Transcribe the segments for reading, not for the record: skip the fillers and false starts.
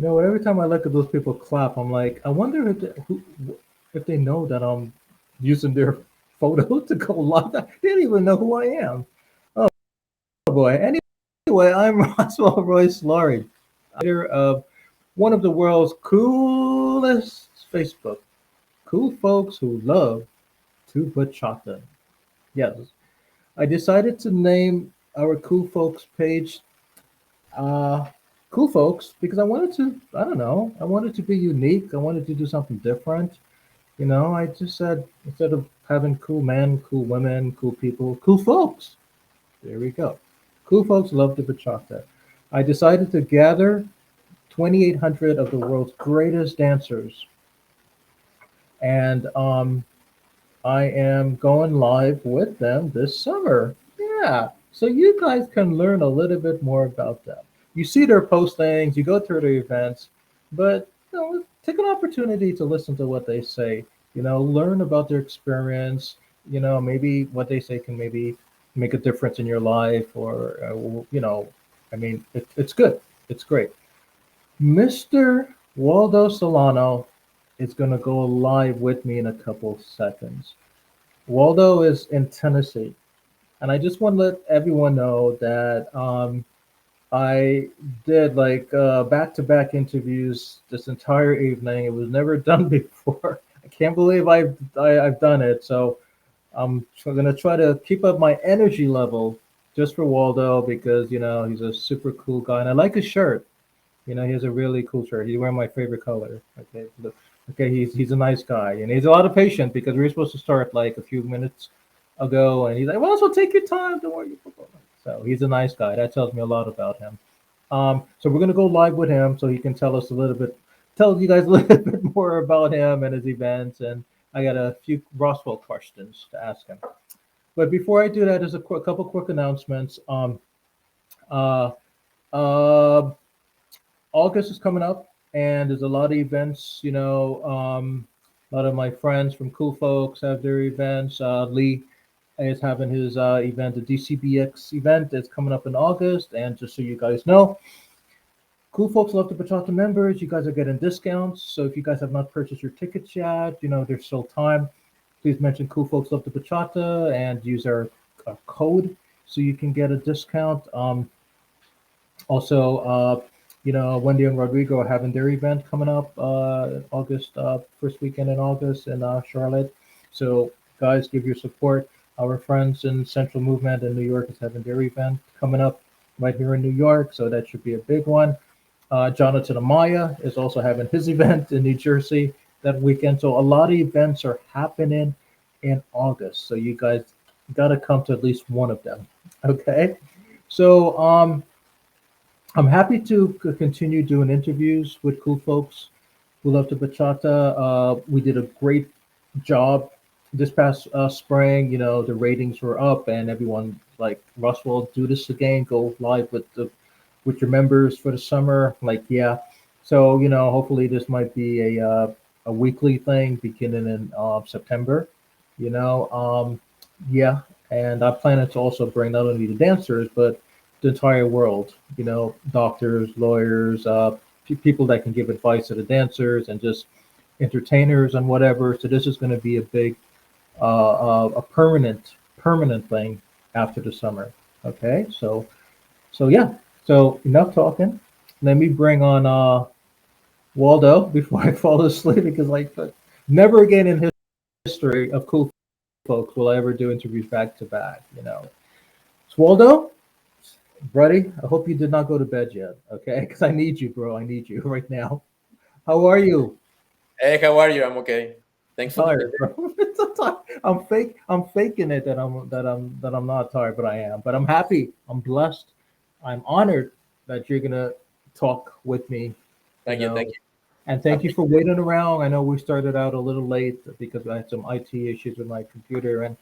Every time I look at those people clap, I'm like, I wonder if they know that I'm using their photo to go live. They don't even know who I am. Oh boy. Anyway, I'm Roswell Royce Laurie, creator of one of the world's coolest Facebook. Cool folks who love to bachata. Yes, I decided to name our Cool Folks page uh, Cool Folks because I wanted to, I don't know, I wanted to be unique. I wanted to do something different. I just said instead of having cool men, cool women, cool people, cool folks. There we go. Cool folks love the bachata. I decided to gather 2,800 of the world's greatest dancers, and I am going live with them this summer. Yeah, so you guys can learn a little bit more about them. You see their postings, you go through their events, but take an opportunity to listen to what they say. Learn about their experience. Maybe what they say can maybe make a difference in your life, or I mean, it's good. It's great. Mr. Waldo Solano is going to go live with me in a couple seconds. Waldo is in Tennessee, and I just want to let everyone know that I did like back-to-back interviews this entire evening. It was never done before. I can't believe I've done it. So I'm going to try to keep up my energy level just for Waldo because he's a super cool guy, and I like his shirt. He has a really cool shirt. He's wearing my favorite color. Okay, look. Okay, he's a nice guy, and he's a lot of patience because we were supposed to start like a few minutes ago, and he's like, "Well, so take your time. Don't worry." So he's a nice guy. That tells me a lot about him. So we're gonna go live with him so he can tell us a little bit, tell you guys a little bit more about him and his events. And I got a few Roswell questions to ask him. But before I do that, there's a couple quick announcements. Uh, uh, August is coming up, and there's a lot of events. A lot of my friends from Cool Folks have their events. Lee is having his event, the DCBX event, that's coming up in August. And just so you guys know, Cool Folks Love to Bachata members, you guys are getting discounts. So if you guys have not purchased your tickets yet, there's still time. Please mention Cool Folks Love to Bachata and use our code so you can get a discount. Also, Wendy and Rodrigo are having their event coming up August, first weekend in August in Charlotte. So, guys, give your support. Our friends in Central Movement in New York is having their event coming up right here in New York. So, that should be a big one. Jonathan Amaya is also having his event in New Jersey that weekend. So, a lot of events are happening in August. So, you guys got to come to at least one of them. Okay. So, I'm happy to continue doing interviews with cool folks who love to bachata. We did a great job this past spring. The ratings were up, and everyone like Roswell, do this again. Go live with your members for the summer. Like, yeah. So hopefully this might be a weekly thing beginning in September. You know, yeah, and I plan to also bring not only the dancers but the entire world. Doctors, lawyers, people that can give advice to the dancers, and just entertainers and whatever. So this is going to be a big, a permanent thing after the summer. Okay, so yeah. So enough talking. Let me bring on Waldo before I fall asleep because like never again in history of cool folks will I ever do interviews back to back. So Waldo, buddy, I hope you did not go to bed yet, okay? Because I need you, bro. I need you right now. How are you? Hey, how are you? I'm okay. I'm Thanks for the tired, bro. So tired. I'm fake. I'm faking it that I'm not tired, but I am. But I'm happy. I'm blessed. I'm honored that you're gonna talk with me. You thank you, know, thank you. and thank you for Appreciate waiting around. I know we started out a little late because I had some IT issues with my computer, and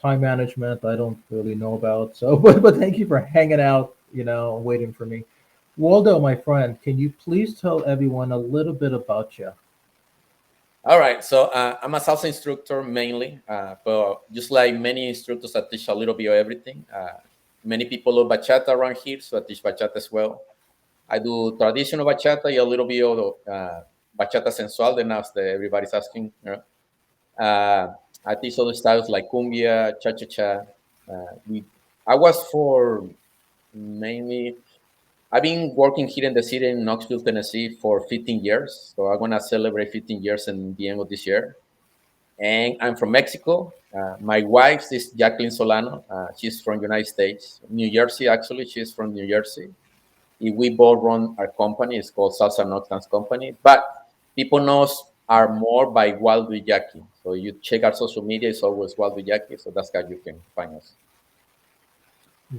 time management I don't really know about. So, but thank you for hanging out, and waiting for me. Waldo, my friend, can you please tell everyone a little bit about you? All right, so I'm a salsa instructor mainly, but just like many instructors, I teach a little bit of everything. Many people love bachata around here, so I teach bachata as well. I do traditional bachata and a little bit of bachata sensual, the now that everybody's asking. I teach other styles like cumbia, cha cha cha. We, I was for mainly. I've been working here in the city in Knoxville, Tennessee for 15 years. So I'm gonna celebrate 15 years in the end of this year. And I'm from Mexico. My wife is Jacqueline Solano. She's from United States, New Jersey. Actually, she's from New Jersey. We both run our company. It's called Salsa North Dance Company. But people knows are more by Waldo Jackie. So you check our social media. It's always Waldo Jackie. So that's how you can find us.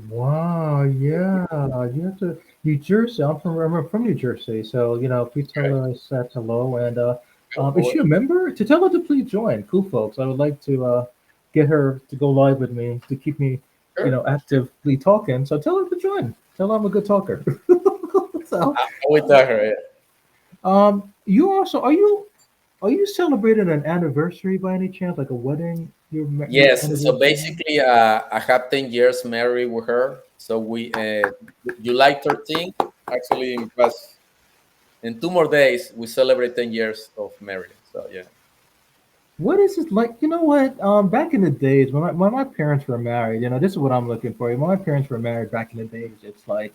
Wow, yeah, you have to New Jersey. I'm from New Jersey, so please tell Okay. her I said hello. And Cool. is Cool. she a member? To tell her to please join. Cool, folks. I would like to get her to go live with me to keep me, Sure. actively talking. So tell her to join. Tell her I'm a good talker. So, I will tell her. Yeah. you also are you celebrating an anniversary by any chance, like a wedding? Your Yes. So anniversary? basically, I have 10 years married with her. So we July 13th actually was in 2 more days we celebrate 10 years of marriage. So yeah. What is it like? You know what? Back in the days when my parents were married, this is what I'm looking for. When my parents were married back in the days, it's like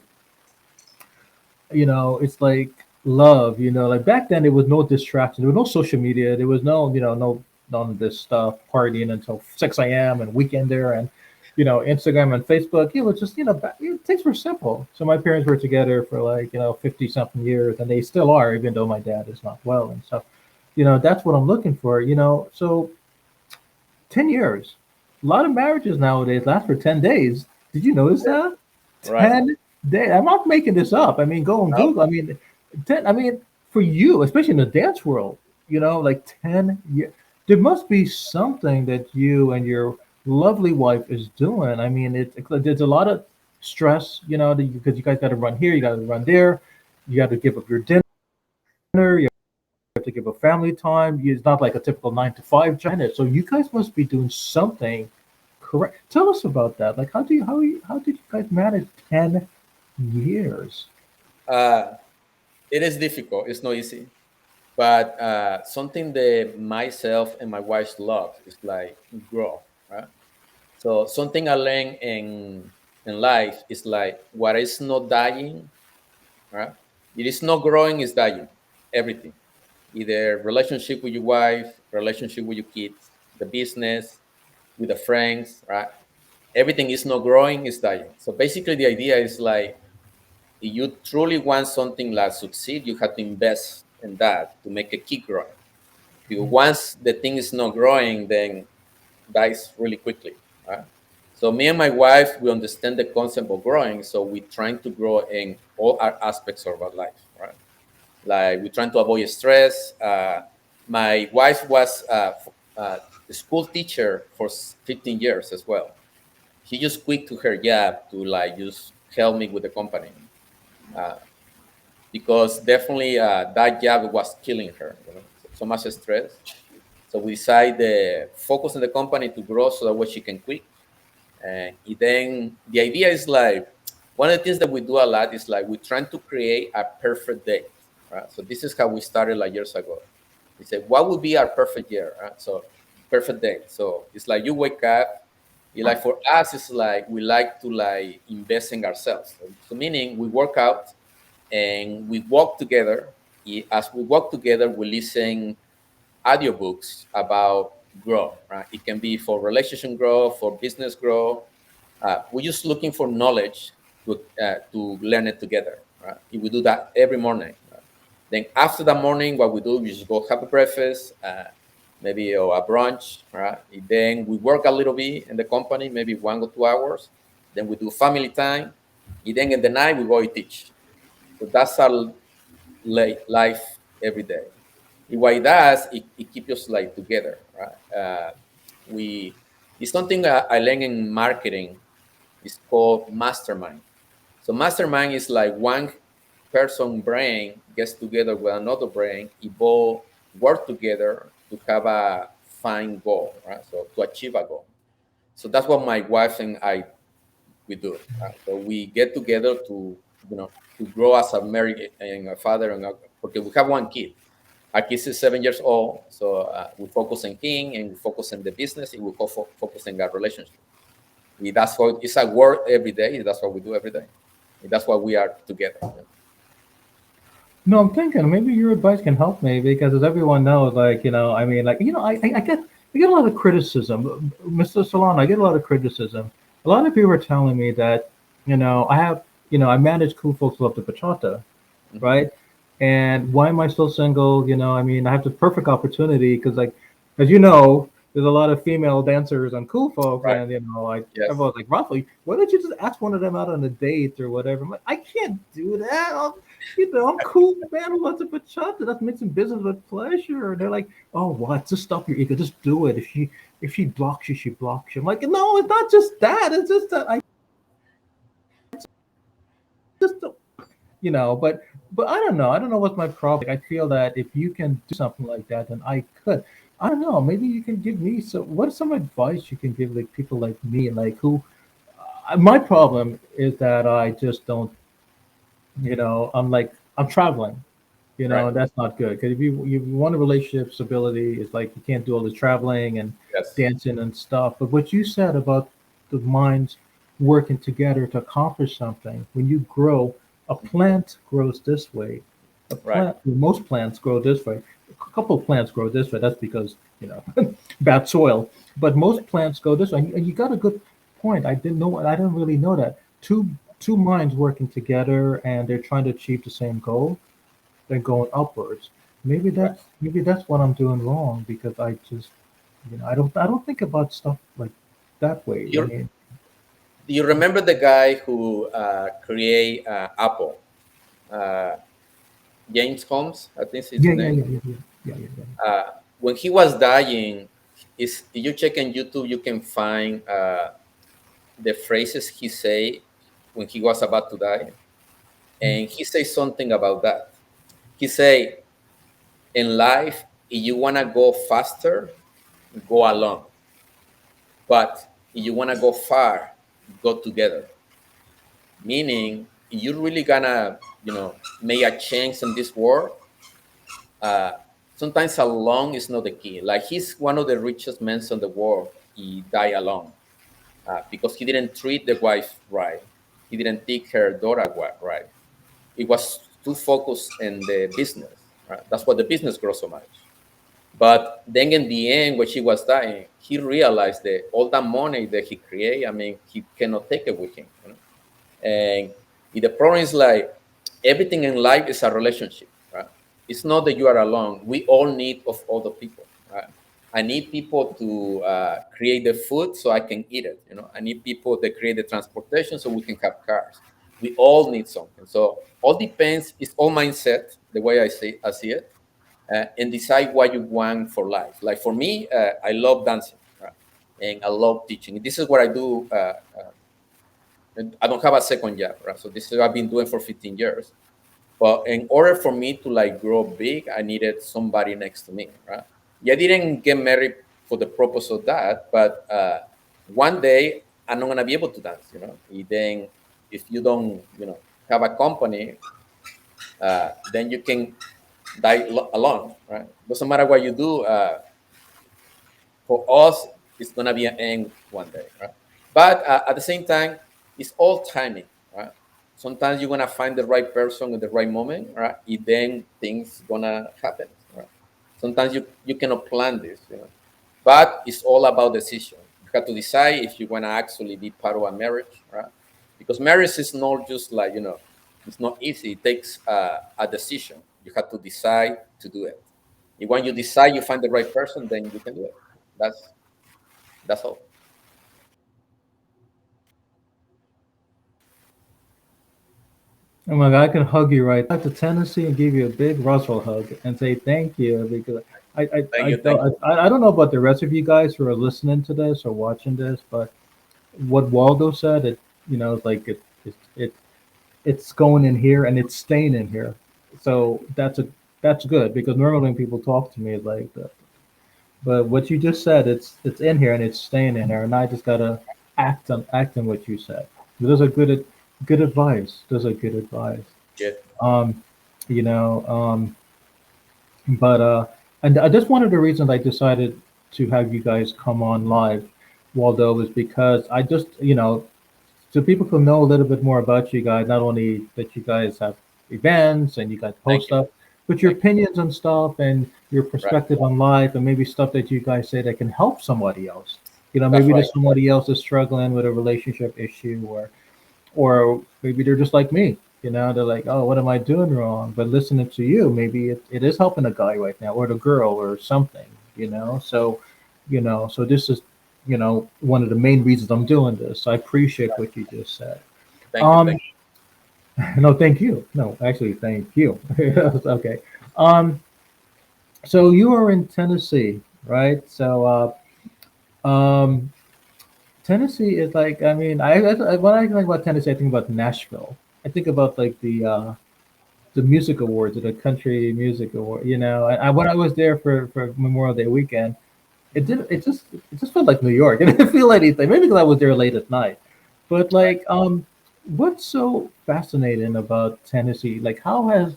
love. Like back then, there was no distraction. There was no social media. There was no none of this stuff partying until 6 a.m. and weekend there and Instagram and Facebook. It was just things were simple. So my parents were together for like 50 something years, and they still are, even though my dad is not well and stuff. That's what I'm looking for. So 10 years. A lot of marriages nowadays last for 10 days. Did you notice that? Right. 10 days. I'm not making this up. I mean, go on No. Google. I mean, ten. I mean, for you, especially in the dance world, like 10 years. There must be something that you and your lovely wife is doing. I mean, there's a lot of stress, because you guys got to run here, you got to run there, you got to give up your dinner, you have to give up family time. It's not like a typical 9 to 5 job. So you guys must be doing something correct. Tell us about that. Like, how did you guys manage 10 years? Uh, it is difficult. It's not easy. But something that myself and my wife love is like grow, right? So something I learned in life is like what is not dying, right? It is not growing, is dying. Everything, either relationship with your wife, relationship with your kids, the business, with the friends, right? Everything is not growing, is dying. So basically, the idea is like if you truly want something like succeed, you have to invest in that to make it keep growing. Because once the thing is not growing, then dies really quickly. Right? So me and my wife, we understand the concept of growing. So we're trying to grow in all our aspects of our life. Right? Like we're trying to avoid stress. My wife was a school teacher for 15 years as well. She just quit to her job to like just help me with the company. Uh, because definitely that job was killing her, so much stress. So we decided to focus on the company to grow so that way she can quit. And then the idea is like one of the things that we do a lot is like we're trying to create a perfect day. Right? So this is how we started like years ago. We said, what would be our perfect year? Right? So perfect day. So it's like you wake up. You like for us, it's like we like to like invest in ourselves. So meaning we work out and we walk together. As we walk together, we listen audiobooks about growth. Right? It can be for relationship growth, for business growth. We're just looking for knowledge to learn it together. Right? If we do that every morning, right? Then after that morning, what we do, we just go have a breakfast, maybe or a brunch. Right? Then we work a little bit in the company, maybe 1 or 2 hours. Then we do family time. And then in the night, we go teach. So that's our life every day. What it does, it keeps us like together, right? We It's something I learned in marketing. It's called mastermind. So mastermind is like one person brain gets together with another brain, evolve, work together to have a fine goal, right? So to achieve a goal. So that's what my wife and I we do. So we get together to to grow as a married and a father, because we have one kid. Our kid is 7 years old, so we focus on him and we focus on the business, and we focus on our relationship. That's what it's a work every day. That's what we do every day. That's why we are together. No, I'm thinking maybe your advice can help me because as everyone knows, like, I mean, like, I get a lot of criticism, Mr. Solano. I get a lot of criticism. A lot of people are telling me that, I have, I manage Cool Folks Love the Bachata, Mhm. right? And why am I still single? I mean, I have the perfect opportunity because, like, as you know, there's a lot of female dancers on Cool Folks, Right. and like Yes. everyone's like, Rafa, why don't you just ask one of them out on a date or whatever? I'm like, I can't do that. I'm cool, man. Who wants a bachata? That's mixing business with pleasure. And they're like, oh, what? Just stop your ego. Just do it. If she blocks you, she blocks you. I'm like, no, it's not just that. It's just that I just don't but I don't know. I don't know what's my problem. Like, I feel that if you can do something like that, then I could. I don't know. Maybe you can give me what's some advice you can give like people like me, like who my problem is that I just don't, I'm traveling, Right. and that's not good because if you want a relationship stability, it's like you can't do all this traveling and Yes. dancing and stuff. But what you said about the minds working together to accomplish something, when you grow, a plant grows this way. Right. Most plants grow this way. A couple of plants grow this way. That's because bad soil. But most plants go this way. And you got a good point. I didn't know. I didn't really know that. Two minds working together and they're trying to achieve the same goal, they're going upwards. Right. Maybe that's what I'm doing wrong because I just I don't think about stuff like that way. I You mean, do you remember the guy who create Apple? Uh, James Holmes, I think is his yeah, yeah, name. yeah, yeah, yeah, yeah, yeah, yeah. Uh, when he was dying, is if you check on YouTube, you can find the phrases he say when he was about to die, and he says something about that. He say, "In life, if you wanna go faster, go alone. But if you wanna go far, go together." Meaning, if you're really gonna, make a change in this world, uh, sometimes alone is not the key. Like he's one of the richest men in the world. He died alone because he didn't treat the wife right. He didn't take her daughter right. It was too focused in the business. Right? That's why the business grows so much. But then in the end, when she was dying, he realized that all that money that he created, I mean, he cannot take it with him. And the problem is like everything in life is a relationship, right? It's not that you are alone. We all need of other people, right? I need people to create the food so I can eat it. I need people that create the transportation so we can have cars. We all need something. So all depends. It's all mindset. The way I see it, and decide what you want for life. Like for me, I love dancing, right? And I love teaching. This is what I do. And I don't have a second job, right? So this is what I've been doing for 15 years. But in order for me to like grow big, I needed somebody next to me, right? Yeah, I didn't get married for the purpose of that, but one day I'm not gonna be able to dance. Then if you don't, have a company, then you can die alone, right? Doesn't matter what you do. For us, it's gonna be an end one day, right? But at the same time, it's all timing, right? Sometimes you're gonna find the right person at the right moment, right? And then things gonna happen, right? Sometimes you cannot plan this. But it's all about decision. You have to decide if you wanna actually be part of a marriage, right? Because marriage is not just like it's not easy. It takes a decision. You have to decide to do it. And when you decide, you find the right person, then you can do it. That's that's all. Oh my God, I can hug you right back to Tennessee and give you a big Roswell hug and say thank you because Thank you. Thank you. I don't know about the rest of you guys who are listening to this or watching this, but what Waldo said, it's like it's going in here and it's staying in here. So that's good because normally when people talk to me it's like that. But what you just said, it's in here and it's staying in here, and I just gotta act on what you said. Those are good. good advice. Those are good advice. Yeah. Um, you know, but and just one of the reasons I decided to have you guys come on live, Waldo, is because I just, so people can know a little bit more about you guys. Not only that you guys have events and you guys post Thank you. stuff, but your Thank opinions on stuff and your you. Right. perspective on life, and maybe stuff that you guys say that can help somebody else. That's Maybe right. there's somebody else is struggling with a relationship issue, or maybe they're just like me. They're like, oh, what am I doing wrong? But listening to you, maybe it is helping a guy right now, or the girl, or something. So this is, one of the main reasons I'm doing this. I appreciate what you just said. Thank you. Um, Thank no, thank you. No, actually, thank you. Okay. Um, so you are in Tennessee, right? Tennessee is like, I mean, when I think about Tennessee, I think about Nashville. I think about like the music awards or the country music award. When I was there for Memorial Day weekend, it just felt like New York. It didn't feel anything. Maybe because I was there late at night. But you. Right. like, what's so fascinating about Tennessee? Like, how has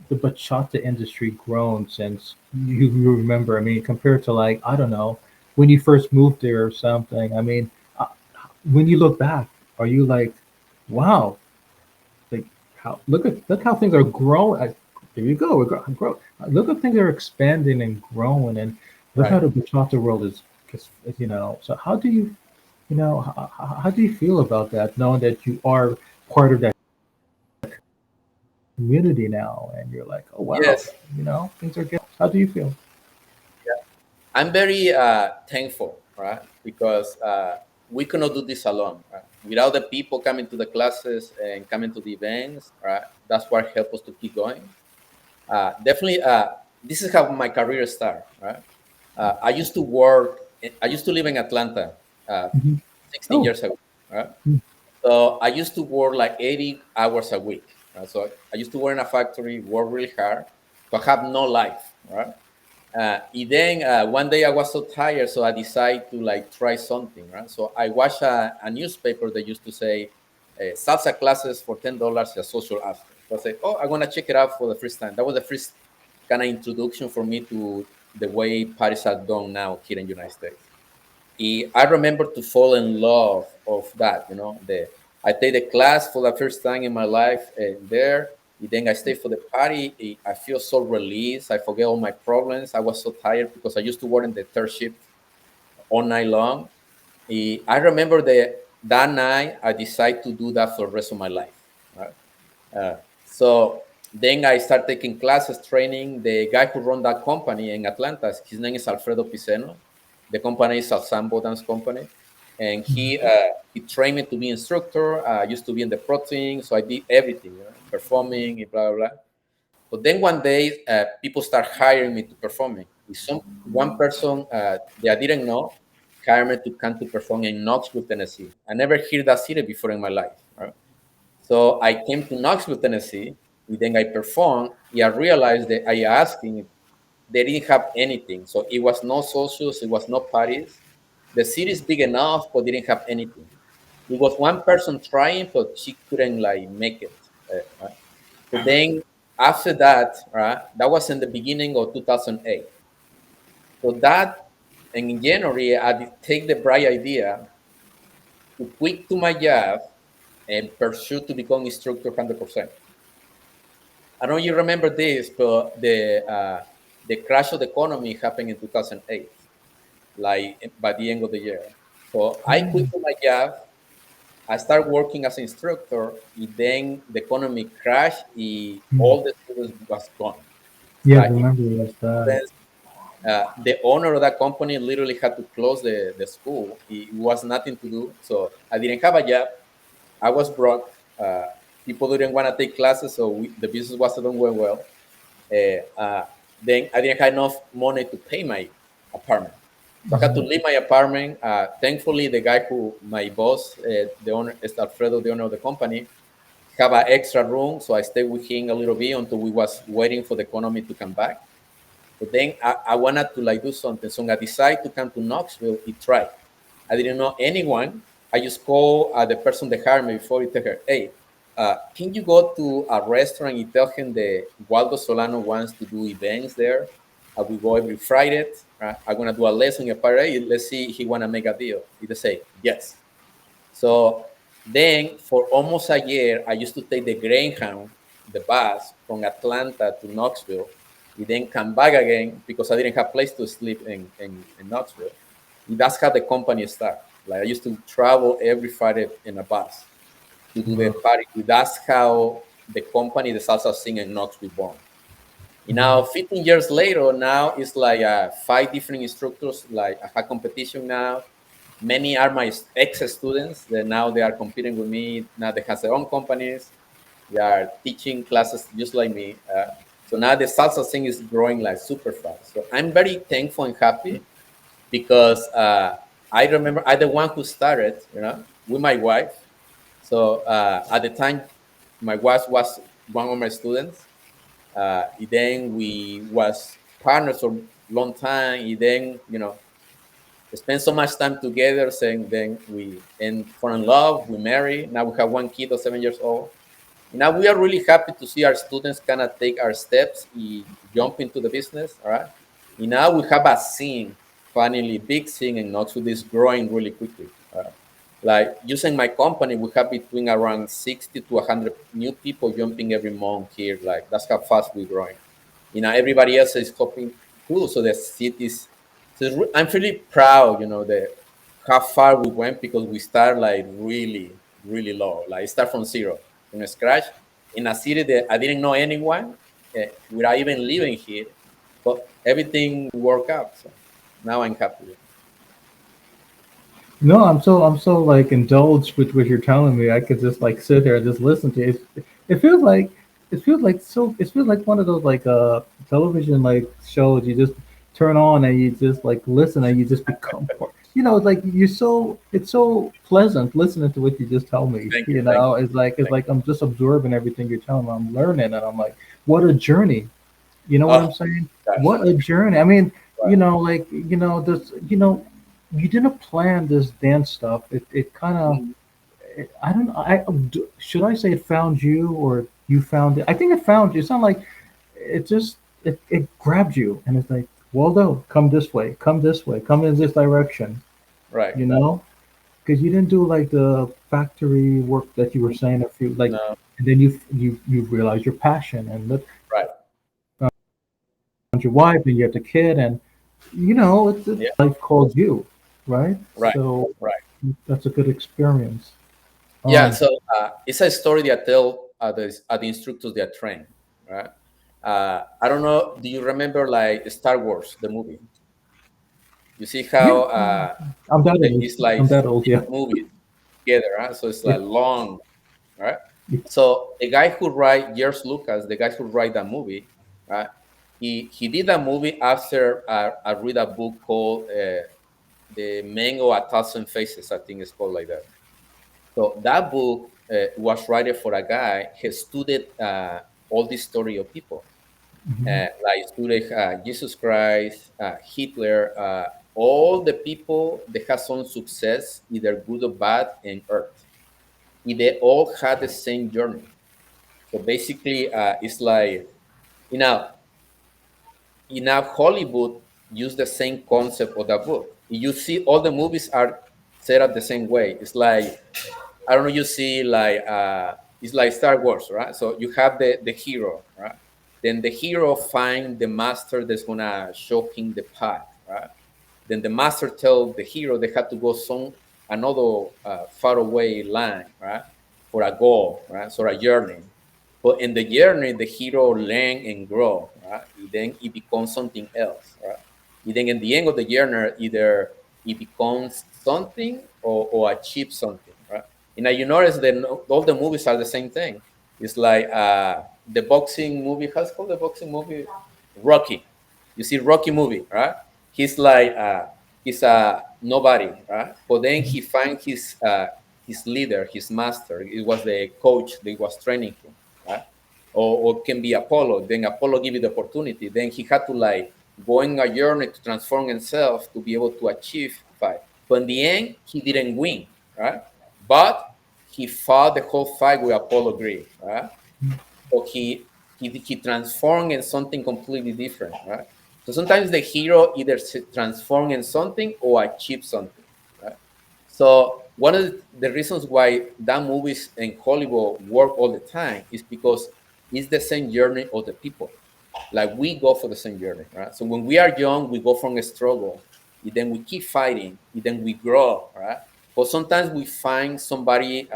the bachata industry grown since you remember? I mean, compared to, like, I don't know, when you first moved there or something. I mean, uh, when you look back, are you like, wow, like, look how things are growing. There you go. Grow. Look how things are expanding and growing, and look how Right. the bachata world is. So how do you feel about that, knowing that you are part of that community now, and you're like, oh wow, Yes. things are getting. How do you feel? I'm very thankful, right? Because we cannot do this alone. Right? Without the people coming to the classes and coming to the events, right? That's what helps us to keep going. Definitely, this is how my career started, right? I used to work, I used to live in Atlanta uh, Hmm. 16 Oh, years ago, right? mm, So I used to work like 80 hours a week. Right? So I used to work in a factory, work really hard, but have no life, right? And then one day I was so tired, so I decided to like try something, right? So I watched a newspaper that used to say salsa classes for $10 a social after. So I said, oh, I want to check it out for the first time. That was the first kind of introduction for me to the way parties are done now here in the United States. I remember to fall in love of that. I take the class for the first time in my life, and there. And then I stay for the party. I feel so released. I forget all my problems. I was so tired because I used to work in the third shift all night long. I remember that night I decided to do that for the rest of my life. Right? So then I start taking classes, training. The guy who run that company in Atlanta, his name is Alfredo Piceno. The company is a Sambo dance company, and he trained me to be instructor. I used to be in the pro team, so I did everything, performing, and blah blah blah. But then one day, people start hiring me to performing. One person that I didn't know hired me to come to perform in Knoxville, Tennessee. I never heard that city before in my life. Right? So I came to Knoxville, Tennessee. And then I performed. I realized that I asked him, they didn't have anything. So it was no socials, it was no parties. The city is big enough, but didn't have anything. It was one person trying, but she couldn't like make it. Right? So then after that, right, that was in the beginning of 2008. So that, and in January, I did take the bright idea to quit to my job and pursue to become instructor 100%. I don't know if you remember this, but the crash of the economy happened in 2008, like by the end of the year. So I quit oh, my job. I started working as an instructor. And then the economy crashed. mm. All the students was gone. It's Yeah, I like remember it was that. students, the owner of that company literally had to close the school. It was nothing to do. So I didn't have a job. I was broke. People didn't want to take classes, so the business wasn't doing well. Then I didn't have enough money to pay my apartment. So I had to leave my apartment. Thankfully, the guy my boss, the owner, is Alfredo, the owner of the company, have an extra room. So I stayed with him a little bit until we was waiting for the economy to come back. But then I wanted to like do something. So I decided to come to Knoxville and try. I didn't know anyone. I just call the person that hired me before. I tell her, hey, can you go to a restaurant and tell him that Waldo Solano wants to do events there? I will go every Friday. Right? I'm gonna do a lesson in a parade. Let's see if he wanna make a deal. He say yes. So then for almost a year, I used to take the Greyhound, the bus from Atlanta to Knoxville. We then come back again because I didn't have place to sleep in Knoxville. And that's how the company started. Like I used to travel every Friday in a bus to do the Uh, party. That's how the company, the Salsa Sing in Knoxville, born. And now, mhm. 15 years later, now it's like five different instructors. Like I have competition now. Many are my ex-students that now they are competing with me. Now they have their own companies. They are teaching classes just like me. So now the salsa thing is growing like super fast. So I'm very thankful and happy because I remember I'm the one who started, with my wife. So at the time, my wife was one of my students. Then we was partners for a long time. Then spend so much time together, saying then we and fall in love, we marry. Now we have one kid of 7 years old. Now we are really happy to see our students kind of take our steps and jump into the business. All right. And now we have a scene, finally, big scene in Knoxville is growing really quickly. Like using my company, we have between around 60 to 100 new people jumping every month here. Like that's how fast we're growing. Everybody else is copying too. So the cities. So I'm really proud, that how far we went because we start like really, really low. Like start from zero, from scratch, in a city that I didn't know anyone, without even living here, but everything worked out. So now I'm happy with it. No, I'm so like indulged with what you're telling me. I could just like sit here and just listen to it. It feels like it feels like one of those like television like shows you just turn on and you just like listen and you just become part. It's like it's so pleasant listening to what you just tell me. Thank you, thank you, It's thank like I'm just absorbing everything you're telling me. I'm learning and I'm like, what a journey. You know you. what Oh I'm saying? gosh, What a journey. I mean, right, this, you didn't plan this dance stuff. It kind of, mhm, I don't know. Should I say it found you or you found it? I think it found you. It's not like it just, it grabbed you and it's like, Waldo, come this way, come this way, come in this direction, right, you know? Because you didn't do like the factory work that you were mhm, saying a few, like, no, and then you realize your passion and look, right, your wife and you have the kid and it's yeah, life called you, right? right, So right. that's a good experience. Yeah, Um, so it's a story that I tell the instructors that train, right? I don't know. Do you remember like Star Wars, the movie? You see yeah, how I'm that old. it's like I'm that old. six Yeah, movies together, right? So it's yeah, like long, right? yeah. So the guy who write George Lucas, the guy who write that movie, right? He did that movie after I read a book called The Man of a Thousand Faces. I think it's called like that. So that book was written for a guy who studied all the story of people, Mhm. like studied Jesus Christ, Hitler, all the people that have some success, either good or bad, in Earth. They all had the same journey. So basically, it's like you know, Hollywood use the same concept of the book. You see, all the movies are set up the same way. It's like I don't know. You see, like it's like Star Wars, right? So you have the hero, right? Then the hero find the master that's gonna show him the path, right? Then the master tell the hero they have to go some another far away land, right, for a goal, right, so a journey. But in the journey, the hero learn and grow, right? Then it becomes something else, right? And then in the end of the journey, either it becomes something or achieve something, right? And now you notice that all the movies are the same thing. It's like the boxing movie. How's it called the boxing movie? Rocky. You see Rocky movie, right? He's like he's a nobody, right? But then he find his leader, his master. It was the coach that was training him, right? Or can be Apollo. Then Apollo give you the opportunity. Then he had to like go on a journey to transform himself to be able to achieve fight. But in the end, he didn't win, right? But he fought the whole fight with Apollo Creed, right? So he transformed in something completely different, right? So sometimes the hero either transform in something or achieve something, right? So one of the reasons why that movies in Hollywood work all the time is because it's the same journey of the people. Like we go for the same journey, right? So when we are young, we go from a struggle, and then we keep fighting, and then we grow, right? But sometimes we find somebody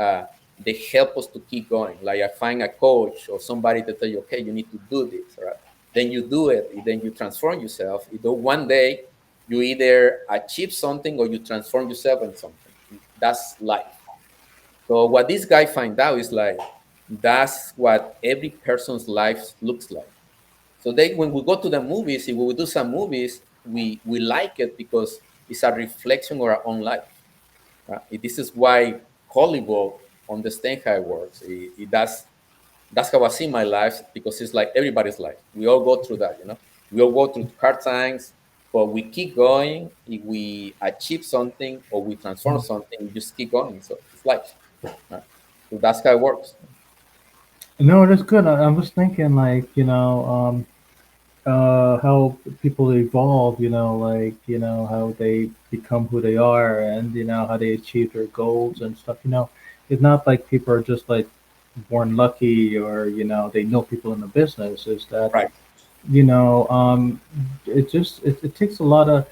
they help us to keep going. Like I find a coach or somebody to tell you, okay, you need to do this, right? Then you do it, and then you transform yourself. You know, one day you either achieve something or you transform yourself in something. That's life. So what this guy find out is like that's what every person's life looks like. So they, when we go to the movies, if we do some movies, we like it because it's a reflection of our own life. This is why Hollywood understand how it works. That's how I see my life because it's like everybody's life. We all go through that, you know. We all go through hard times, but we keep going. If we achieve something or we transform something, we just keep going. So it's life. Right? So that's how it works. No, that's good. I was thinking like, how people evolve, like, how they become who they are and, how they achieve their goals and stuff, It's not like people are just like born lucky or, they know people in the business. Is that, Right. you know, um, it takes a lot of,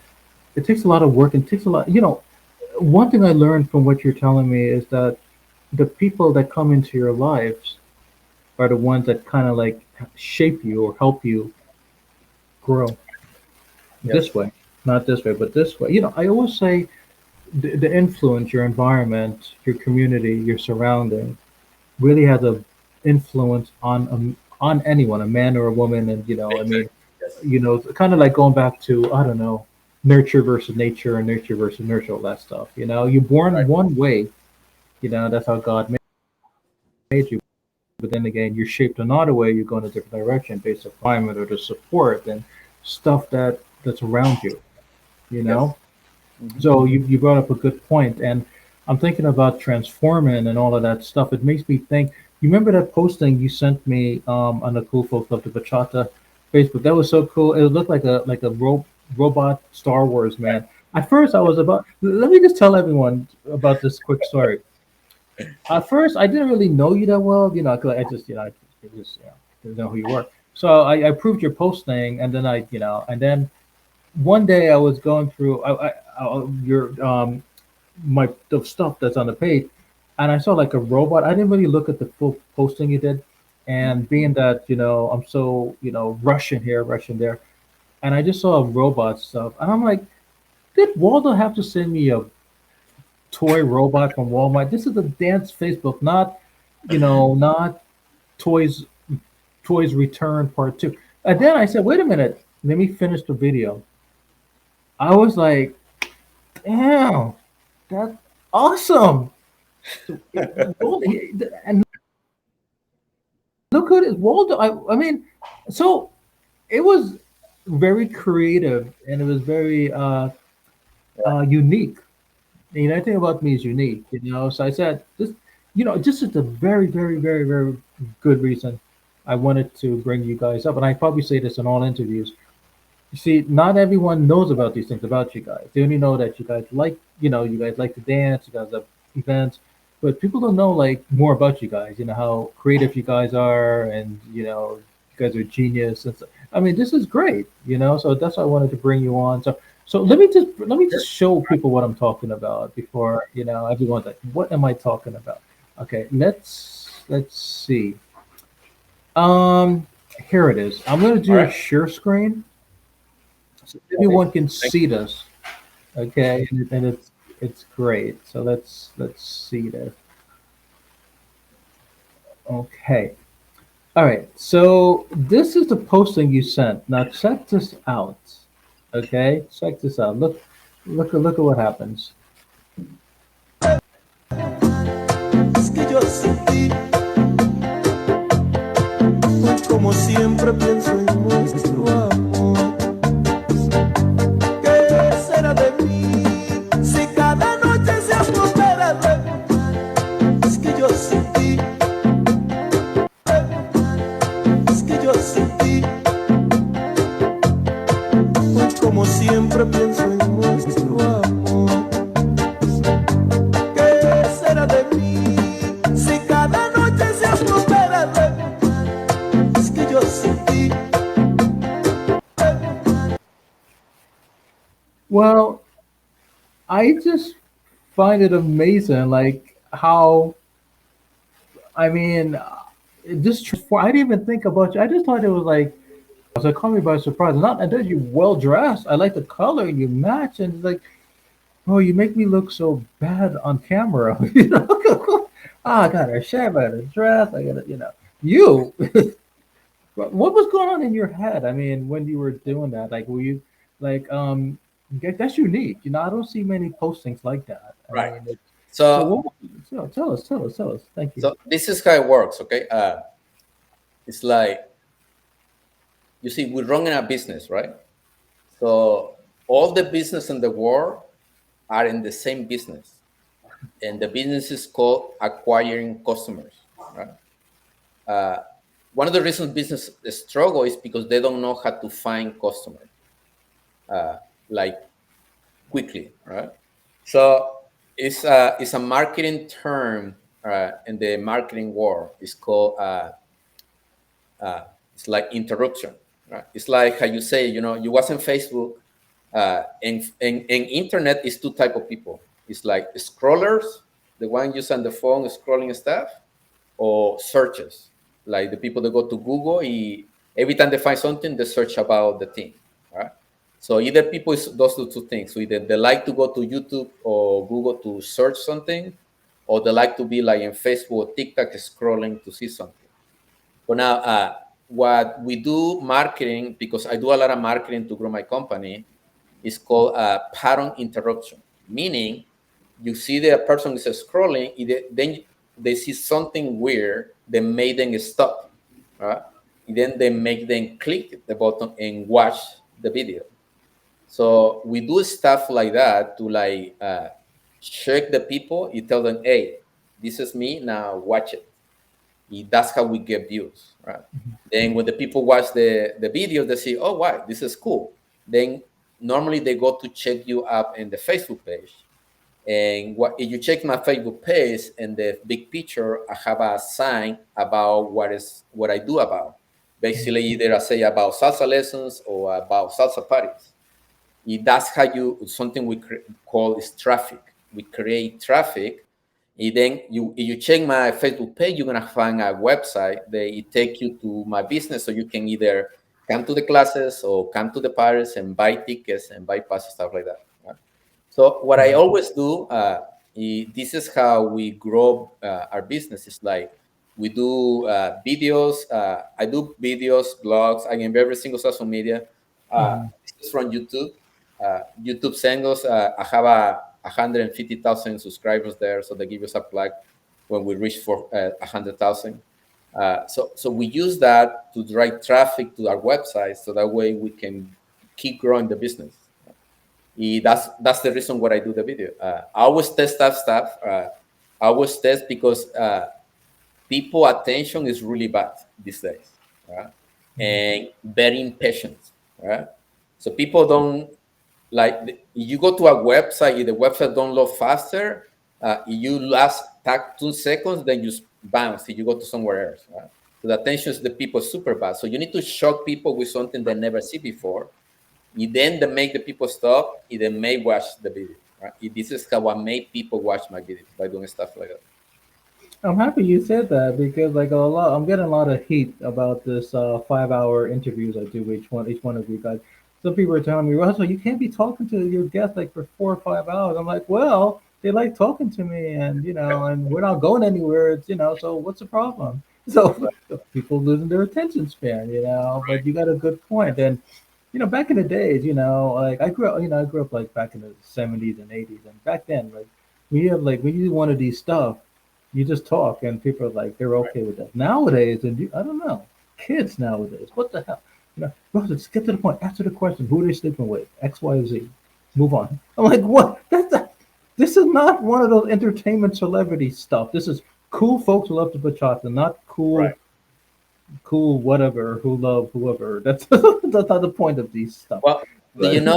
work and takes a lot, one thing I learned from what you're telling me is that the people that come into your lives are the ones that kind of like shape you or help you grow Yes. this way, not this way, but this way. I always say the influence, your environment, your community, your surrounding really has a influence on anyone, a man or a woman. And, I mean, Exactly. Yes. kind of like going back to, I don't know, nurture versus nature and nurture versus nurture, all that stuff. You're born Right. one way, that's how God made you. But then again, you're shaped another way. You go in a different direction based on climate or the support and stuff that's around you. You Yes. know. Hmm. So you brought up a good point, and I'm thinking about transforming and all of that stuff. It makes me think. You remember that posting you sent me on the Cool Folk Club, the Bachata Facebook? That was so cool. It looked like a robot Star Wars man. At first, I was about. Let me just tell everyone about this quick story. At first, I didn't really know you that well, 'cause I just, didn't know who you were. So I approved your posting, and then and then one day I was going through your my the stuff that's on the page, and I saw like a robot. I didn't really look at the full posting you did, Hmm. and being that I'm so rushing here, rushing there, and I just saw robot stuff, and I'm like, did Waldo have to send me a toy robot from Walmart? This is a dance Facebook, not toys toys return part two. And then I said, wait a minute, let me finish the video. I was like, damn, that's awesome. So, and look at it, Waldo. I mean, so it was very creative and it was very unique. The United thing about me is unique, So I said this, this is a very, very, very, very good reason I wanted to bring you guys up, and I probably say this in all interviews. You see, not everyone knows about these things about you guys. They only know that you guys like, you guys like to dance, you guys have events, but people don't know like more about you guys. How creative you guys are, and you guys are genius. And so, I mean, this is great. So that's why I wanted to bring you on. So let me just show people what I'm talking about before everyone's like, what am I talking about? Okay, let's see. Um, Here it is. I'm gonna All do a right. share screen so Okay. everyone can Thank see this. Okay, and it's great. So let's see this. Okay. All right. So this is the posting you sent. Now check this out. Okay, check this out. Look at what happens. Es que yo sin ti, como siempre pienso en nuestro amor. ¿Qué será de mí si cada noche se apodera de mí? Well, I just find it amazing, like how I mean, it just I didn't even think about you. I just thought it was like so it caught me by surprise. Not and then you well dressed. I like the color. You match, and it's like, oh, you make me look so bad on camera. You know, oh, I got a shirt, I got a dress. I got a, you. What was going on in your head? I mean, when you were doing that, like, were you like, that's unique. You know, I don't see many postings like that. I Right. mean, so So, what? So tell us. Thank you. so this is how it works. Okay. It's like, you see, we're running a business, right? So all the business in the world are in the same business, and the business is called acquiring customers, right? Uh, One of the reasons business struggle is because they don't know how to find customers, like quickly, right? So it's a marketing term in the marketing world. It's called it's like interruption, right? It's like how you say, you was on Facebook, and internet is two type of people. It's like scrollers, the one using the phone scrolling stuff, or searches, like the people that go to Google. Every time they find something, they search about the thing, right? So either people is those two things. So either they like to go to YouTube or Google to search something, or they like to be like in Facebook or TikTok scrolling to see something. But now, what we do marketing, because I do a lot of marketing to grow my company, is called pattern interruption. Meaning, you see the person is scrolling, then they see something weird that made them stop, right? Then they make them click the button and watch the video. So we do stuff like that to like check the people. You tell them, hey, this is me, now watch it. That's how we get views, right? Then when the people watch the video, they see, oh, wow, this is cool. Then normally they go to check you up in the Facebook page. And if you check my Facebook page in the big picture, I have a sign about what I do about. Basically, either I say about salsa lessons or about salsa parties. That's how something we call is traffic. We create traffic. And then if you check my Facebook page, you're gonna find a website that it take you to my business, so you can either come to the classes or come to the parties and buy tickets and buy passes, stuff like that. Right? So what I always do, this is how we grow our business. It's like we do videos. I do videos, blogs. I am every single social media. Mhm. This is from YouTube. YouTube sends us. I have 150,000 subscribers there, so they give us a plug when we reach for 100,000. So we use that to drive traffic to our website, so that way we can keep growing the business. That's the reason why I do the video. I always test that stuff. I always test because people attention is really bad these days, right? And very impatient, right? So people don't you go to a website, if the website don't load faster, you last 2 seconds, then you bounce, you go to somewhere else, right? So the attention is the people super bad. So you need to shock people with something they never see before. You then they make the people stop, they may watch the video, right? This is how I make people watch my videos, by doing stuff like that. I'm happy you said that because like a lot, I'm getting a lot of heat about this 5 hour interviews I do each one of you guys. Some people are telling me, Russell, you can't be talking to your guests like for 4 or 5 hours. I'm like, well, they like talking to me, and and we're not going anywhere. It's so what's the problem? So people losing their attention span, But you got a good point, and back in the days, like I grew up like back in the '70s and '80s, and back then, like when you do one of these stuff you just talk, and people are like, they're okay with that. Nowadays, and I don't know, kids nowadays, what the hell? Bro, just get to the point. Answer the question: Who are they sleeping with? X, Y, Z. Move on. I'm like, what? This is not one of those entertainment celebrity stuff. This is cool folks who love to bachata, not Right. cool whatever who love whoever. That's not the point of these stuff. Well, do you Right?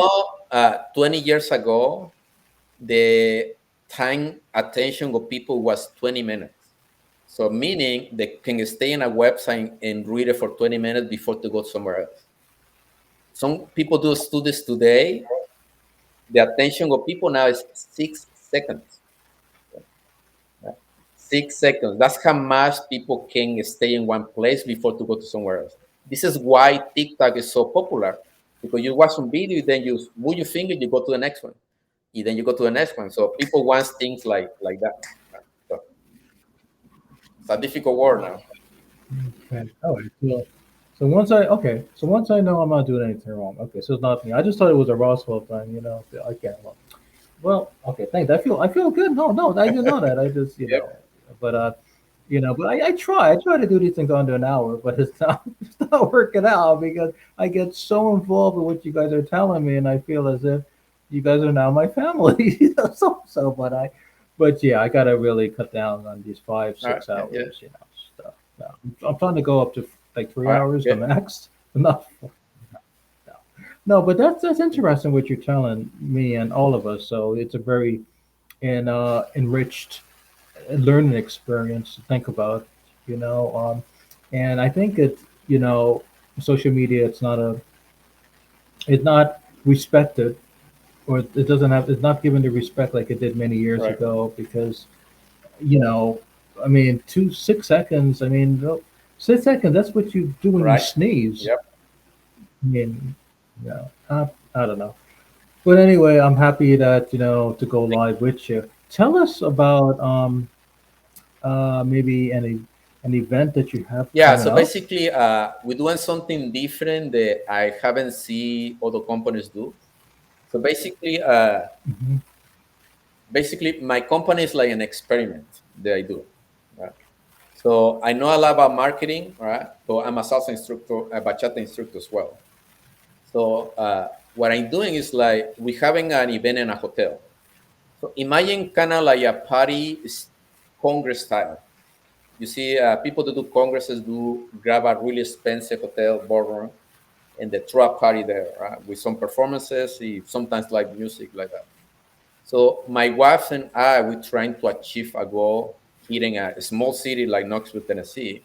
know, 20 years ago, the time attention of people was 20 minutes. So meaning they can stay in a website and read it for 20 minutes before to go somewhere else. Some people do studies today. the attention of people now is 6 seconds. 6 seconds. That's how much people can stay in one place before to go to somewhere else. This is why TikTok is so popular, because you watch some video, then you move your finger, you go to the next one, and then you go to the next one. So people want things like that. So it's a difficult world now. Okay. All right. So once I know I'm not doing anything wrong. Okay, so it's not me. I just thought it was a Roswell thing. I can't. Well, okay. Thanks. I feel good. No, no, I didn't know that. I just Yep. but but I try to do these things under an hour, but it's not it's not working out because I get so involved with what you guys are telling me, and I feel as if you guys are now my family. But yeah, I gotta really cut down on these five, All right. six Yeah. Yeah. hours, stuff. No, I'm trying to go up to like three All right. hours, the Yeah. max. Enough. No, no, but that's interesting what you're telling me and all of us. So it's a very enriched learning experience to think about, you know. And I think social media. It's not respected, or it doesn't have. It's not given the respect like it did many years Right. ago because you know, I mean, 6 seconds. I mean, 6 seconds. That's what you do when you Right. sneeze. Yep. I mean, I don't know. But anyway, I'm happy that to go live with you. Tell us about maybe an event that you have Yeah. coming So up. basically, we're doing something different that I haven't seen other companies do. So Hmm. basically, my company is like an experiment that I do. Right? So I know a lot about marketing, right? So I'm a salsa instructor, a bachata instructor as well. So what I'm doing is like we're having an event in a hotel. So imagine kind of like a party congress style. You see, people that do congresses do grab a really expensive hotel ballroom and they throw a party there, right? With some performances, sometimes like music like that. So my wife and I, we're trying to achieve a goal here in a small city like Knoxville, Tennessee,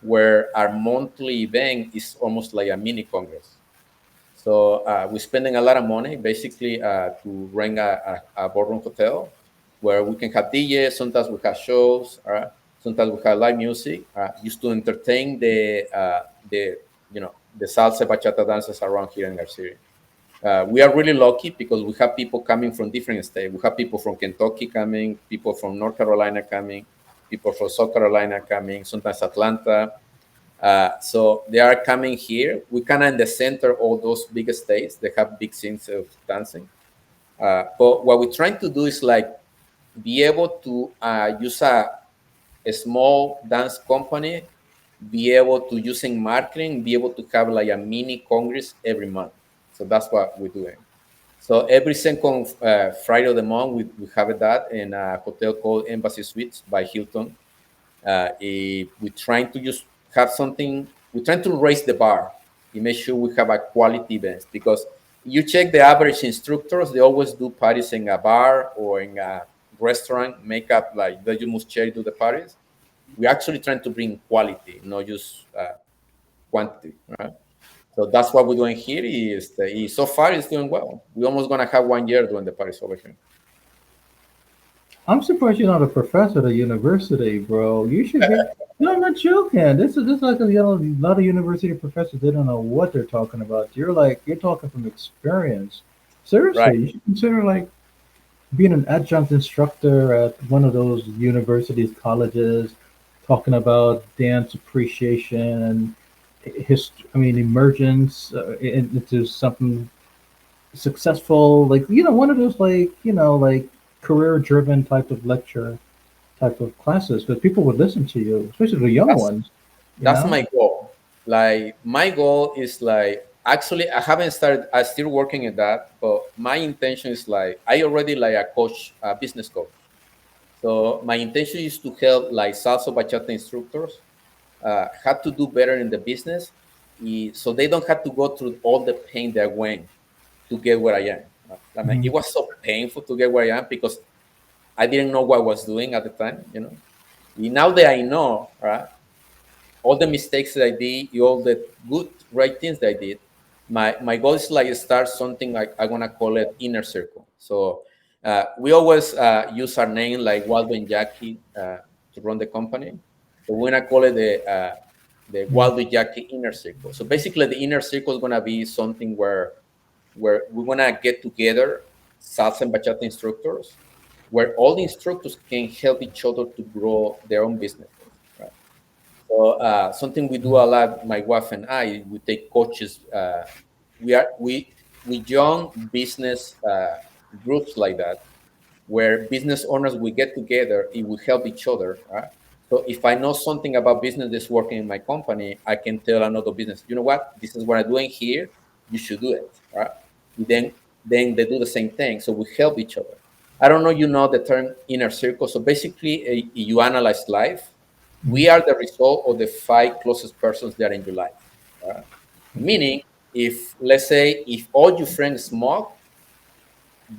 where our monthly event is almost like a mini congress. So we're spending a lot of money basically to rent a ballroom hotel where we can have DJs. Sometimes we have shows. Sometimes we have live music, just to entertain the salsa bachata dancers around here in our city. We are really lucky because we have people coming from different states. We have people from Kentucky coming, people from North Carolina coming, people from South Carolina coming, sometimes Atlanta. So they are coming here. We kind of in the center of all those big states. They have big scenes of dancing. But what we're trying to do is like be able to use a small dance company, be able to using marketing, be able to have like a mini congress every month. So that's what we're doing. So every second Friday of the month, we have that in a hotel called Embassy Suites by Hilton. We're trying to just have something, we're trying to raise the bar and make sure we have a quality events because you check the average instructors, they always do parties in a bar or in a restaurant, make up like the must cherry do the parties. We're actually trying to bring quality, not just quantity, right? So that's what we're doing here. So far it's doing well. We're almost gonna have 1 year doing the parties over here. I'm surprised you're not a professor at a university, bro. You should be. No, I'm not joking. This is like a lot of university professors. They don't know what they're talking about. You're talking from experience. Right. Seriously, you should consider like being an adjunct instructor at one of those universities, colleges, talking about dance appreciation and emergence into something successful, like one of those like career driven type of lecture type of classes, because people would listen to you, especially the young That's ones. You that's know. my goal. Like my goal is like actually I haven't started. I'm still working at that, but my intention is like I already like a coach, a business coach. So my intention is to help like salsa bachata instructors had to do better in the business, so they don't have to go through all the pain they went to get where I am. I mean, it Mhm. was so painful to get where I am because I didn't know what I was doing at the time. Now that I know, right, all the mistakes that I did, all the good right things that I did, my goal is like start something like I'm gonna call it inner circle. So we always use our name like Waldo and Jackie to run the company. So we're gonna call it the Mhm. Waldo Jackie inner circle. So basically, the inner circle is gonna be something where we want to get together salsa and bachata instructors, where all the instructors can help each other to grow their own businesses. Right? So something we do a lot, my wife and I, we take coaches. We are we young business groups like that, where business owners we get together, it will help each other. Right? So if I know something about business that's working in my company, I can tell another business, you know what, this is what I'm doing here. You should do it. Right? Then they do the same thing. So we help each other. I don't know, you know the term inner circle. So basically, you analyze life. We are the result of the five closest persons that are in your life. Right? Meaning, if let's say if all your friends smoke,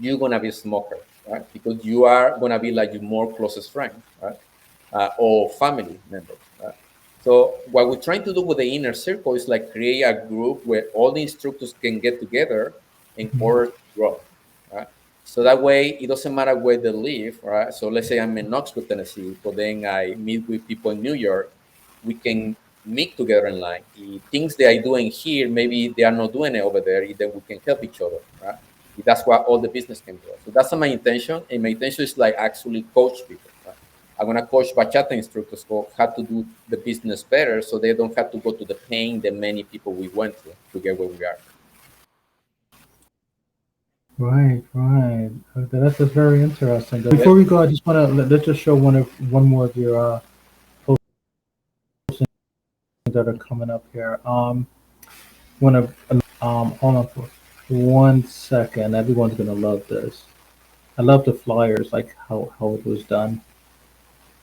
you're gonna be a smoker, right? Because you are gonna be like your more closest friend, right? Or family members. Right? So what we're trying to do with the inner circle is like create a group where all the instructors can get together in order to grow, right? So that way it doesn't matter where they live, right? So let's say I'm in Knoxville, Tennessee, but then I meet with people in New York, we can meet together in line. Things they are doing here, maybe they are not doing it over there, then we can help each other, right? That's why all the business can grow. So that's my intention. And my intention is like actually coach people. Right? I'm gonna coach bachata instructors for how to do the business better, so they don't have to go to the pain that many people we went through to get where we are. Right, right. Okay, that's just very interesting. Before we go, I just want to let's just show one more of your posts that are coming up here. One of hold on for 1 second. Everyone's gonna love this. I love the flyers, like how it was done.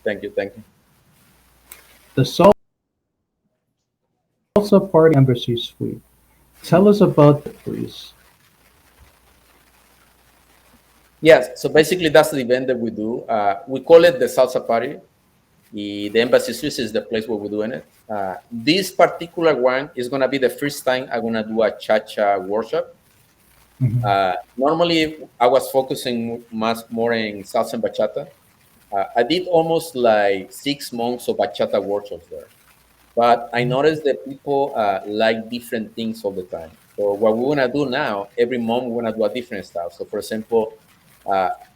Thank you, thank you. The Salsa Party Embassy Suite. Tell us about it, please. Yes. So basically, that's the event that we do. We call it the salsa party. The Embassy Suites is the place where we're doing it. This particular one is gonna be the first time I'm gonna do a cha-cha workshop. Mhm. Normally, I was focusing much more in salsa and bachata. I did almost like 6 months of bachata workshops there, but I noticed that people like different things all the time. So what we want to do now, every month we want to do a different style. So for example,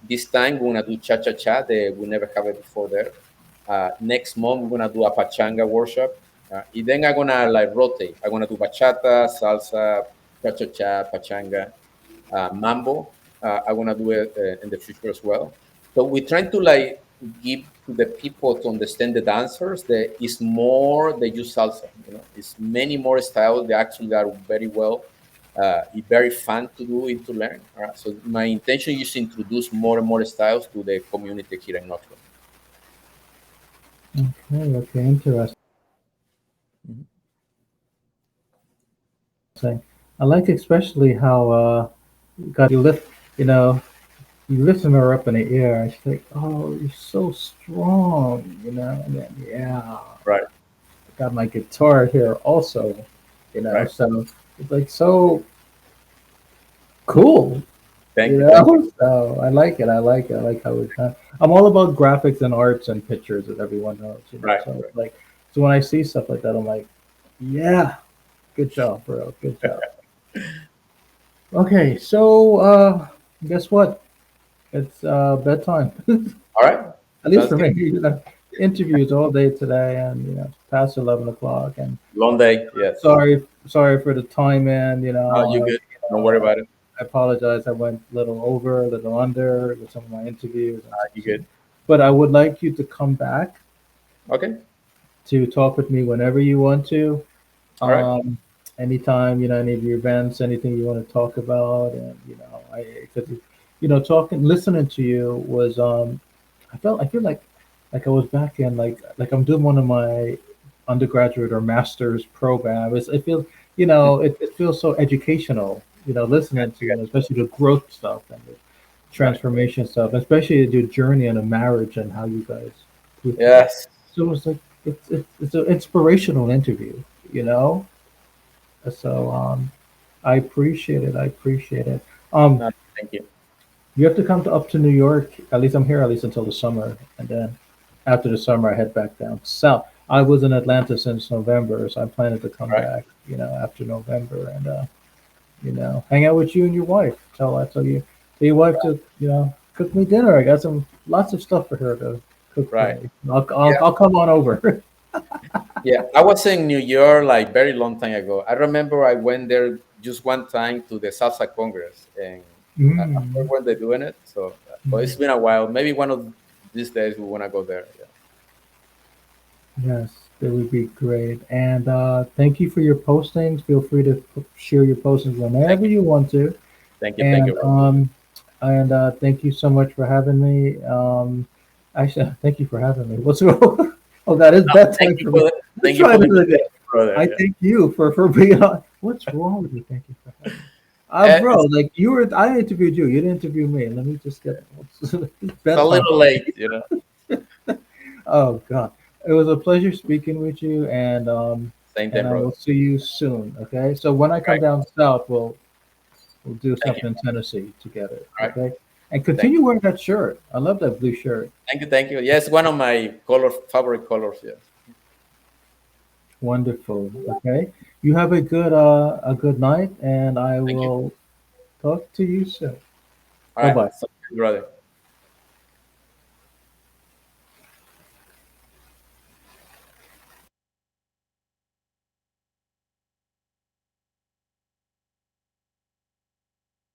this time we want to do cha cha cha that we never have it before there. Next month we're gonna do a pachanga workshop. And then I'm gonna like rotate. I'm gonna do bachata, salsa, cha cha cha, pachanga, mambo. I want to do it in the future as well. So we're trying to like give to the people to understand the dancers that is more than just salsa. You know, it's many more styles that actually are very well, very fun to do and to learn. So my intention is to introduce more and more styles to the community here in Knoxville. Okay, okay, interesting. Mhm. I like especially how God you lift, you know, you lifting her up in the air. And she's like, "Oh, you're so strong," And then, yeah, Right, got my guitar here also, right. So it's like so cool, Thank you, thank you. So I like it. I like it. I like how it's done. I'm all about graphics and arts and pictures, as everyone knows, Right, So right. it's like, so when I see stuff like that, I'm like, yeah, good job, bro. Good job. Okay, so guess what? It's bedtime. All right. At least Sounds for good. me. Interviews all day today, and it's past 11 o'clock. And Long day. Yes. sorry for the time, man. No, you good. Don't worry about it. I apologize. I went a little over, a little under with some of my interviews, You good. but I would like you to come back Okay. to talk with me whenever you want to. All right. Um, anytime, any of your events, anything you want to talk about, and because talking, listening to you was, I feel like I was back in like I'm doing one of my undergraduate or master's program. It feels, it feels so educational, listening to especially the growth stuff and the Right. transformation stuff, especially your journey in a marriage and how you guys. Yes. So it's like it's an inspirational interview, you know. So I appreciate it. I appreciate it. Um, No, thank you. you have to come to, up to New York. At least I'm here at least until the summer, and then after the summer, I head back down south. I was in Atlanta since November, so I'm planning to come All right. back. After November, and hang out with you and your wife. Tell your wife to cook me dinner. I got some lots of stuff for her to cook for Right. me. I'll Yeah. I'll, I'll come on over. Yeah. I was in New York like very long time ago. I remember I went there just one time to the Salsa Congress, and I Mm, forgot when they're doing it. So, but mm. it's been a while. Maybe one of these days we want to go there. Yeah. Yes, that would be great. And thank you for your postings. Feel free to share your postings Thank whenever you. you want to. Thank you. Thank And you. thank you so much for having me. Actually, thank you for having me. What's wrong? Oh, that is Thank bedtime you for me. for Let's thank you try for the this again. invitation, brother. I Yeah. thank you for being on. What's wrong with you? Thank you for having me. Bro, It's, like I interviewed you. You didn't interview me. Let me just get it's it's a bedtime. little late. Oh God, it was a pleasure speaking with you, and Same thing, I brother. will see you soon. Okay, so when I come Right. down south, we'll do Thank you. something in Tennessee together. All right. Okay, and Thank continue you. wearing that shirt. I love that blue shirt. Thank you. Thank you. Yes, one of my favorite colors. Yes. Wonderful. Okay, you have a good night, and I Thank you. will talk to you soon. All Bye right. bye. So, brother.